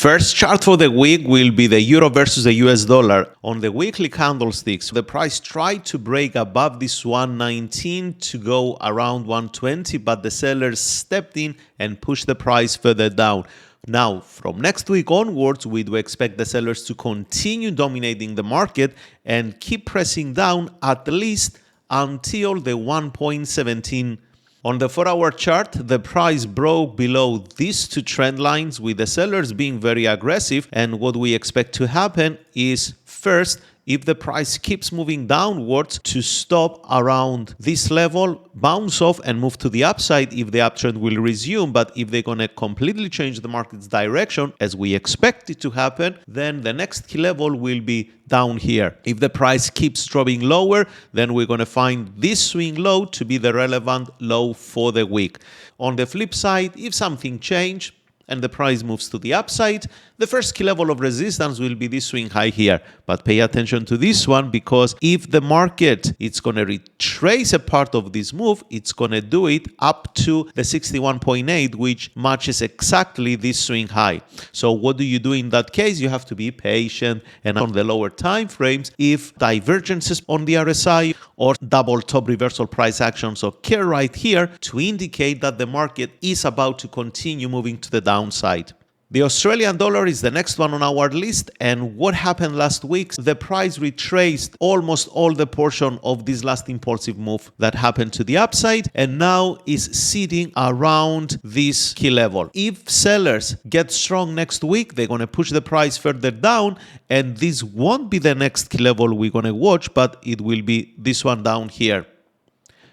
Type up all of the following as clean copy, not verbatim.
First chart for the week will be the euro versus the US dollar. On the weekly candlesticks, the price tried to break above this 119 to go around 120, but the sellers stepped in and pushed the price further down. Now, from next week onwards, we do expect the sellers to continue dominating the market and keep pressing down at least until the 1.17. On the 4-hour chart, the price broke below these two trend lines, with the sellers being very aggressive, and what we expect to happen is, first, if the price keeps moving downwards, to stop around this level, bounce off and move to the upside if the uptrend will resume. But if they're going to completely change the market's direction, as we expect it to happen, then the next key level will be down here. If the price keeps dropping lower, then we're going to find this swing low to be the relevant low for the week. On the flip side, if something changes and the price moves to the upside, the first key level of resistance will be this swing high here. But pay attention to this one, because if the market is going to retrace a part of this move, it's going to do it up to the 61.8, which matches exactly this swing high. So what do you do in that case? You have to be patient, and on the lower time frames, if divergences on the RSI or double top reversal price actions occur right here, to indicate that the market is about to continue moving to the downside. The Australian dollar is the next one on our list, and what happened last week? The price retraced almost all the portion of this last impulsive move that happened to the upside, and now is sitting around this key level. If sellers get strong next week, they're going to push the price further down, and this won't be the next key level we're going to watch, but it will be this one down here.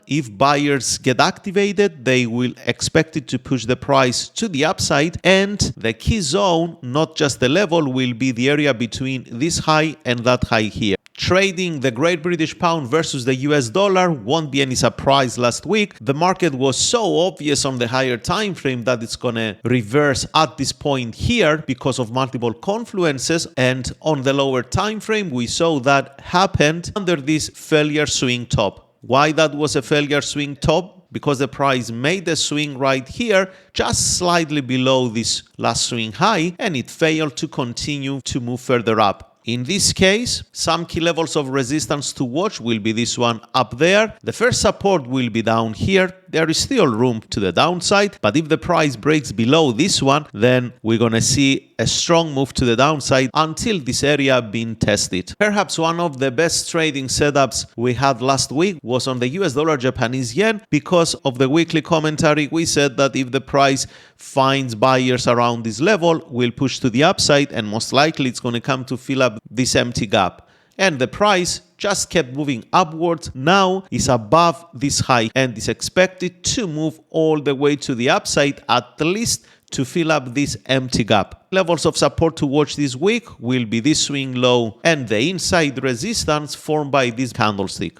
If buyers get activated, they will expect it to push the price to the upside, and the key zone, not just the level, will be the area between this high and that high here. Trading the Great British Pound versus the US dollar won't be any surprise. Last week, the market was so obvious on the higher time frame that it's going to reverse at this point here because of multiple confluences, and on the lower time frame, we saw that happened under this failure swing top. Why that was a failure swing top? Because the price made a swing right here, just slightly below this last swing high, and it failed to continue to move further up. In this case, some key levels of resistance to watch will be this one up there. The first support will be down here. There is still room to the downside, but if the price breaks below this one, then we're going to see a strong move to the downside until this area being tested. Perhaps one of the best trading setups we had last week was on the US dollar Japanese yen. Because of the weekly commentary, we said that if the price finds buyers around this level, we'll push to the upside, and most likely it's going to come to fill up this empty gap. And the price just kept moving upwards, now is above this high and is expected to move all the way to the upside, at least to fill up this empty gap. Levels of support to watch this week will be this swing low and the inside resistance formed by this candlestick.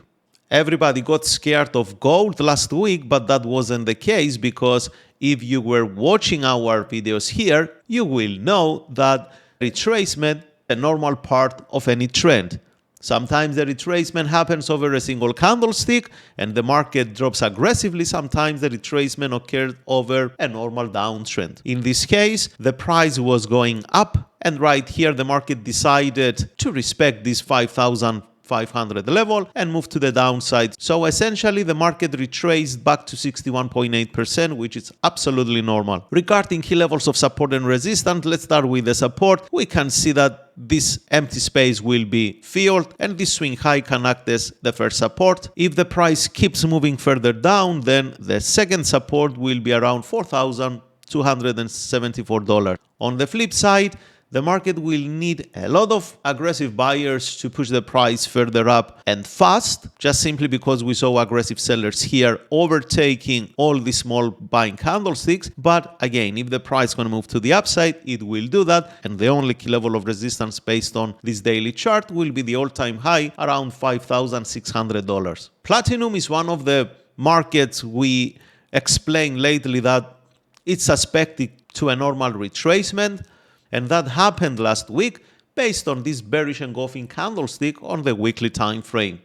Everybody got scared of gold last week, but that wasn't the case, because if you were watching our videos here, you will know that retracement is a normal part of any trend. Sometimes the retracement happens over a single candlestick and the market drops aggressively. Sometimes the retracement occurs over a normal downtrend. In this case, the price was going up, and right here the market decided to respect this 5,500 level and move to the downside. So essentially the market retraced back to 61.8%, which is absolutely normal. Regarding key levels of support and resistance, let's start with the support. We can see that this empty space will be filled, and this swing high can act as the first support. If the price keeps moving further down, then the second support will be around $4,274. On the flip side, the market will need a lot of aggressive buyers to push the price further up and fast, just simply because we saw aggressive sellers here overtaking all these small buying candlesticks. But again, if the price is going to move to the upside, it will do that, and the only key level of resistance based on this daily chart will be the all-time high around $5,600. Platinum is one of the markets we explained lately that it's suspected to a normal retracement. And that happened last week based on this bearish engulfing candlestick on the weekly time frame.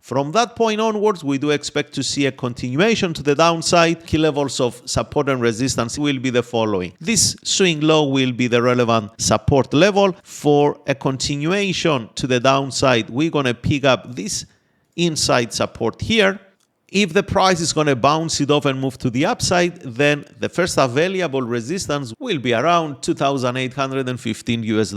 From that point onwards, we do expect to see a continuation to the downside. Key levels of support and resistance will be the following. This swing low will be the relevant support level. For a continuation to the downside, we're going to pick up this inside support here. If the price is going to bounce it off and move to the upside, then the first available resistance will be around $2,815 US.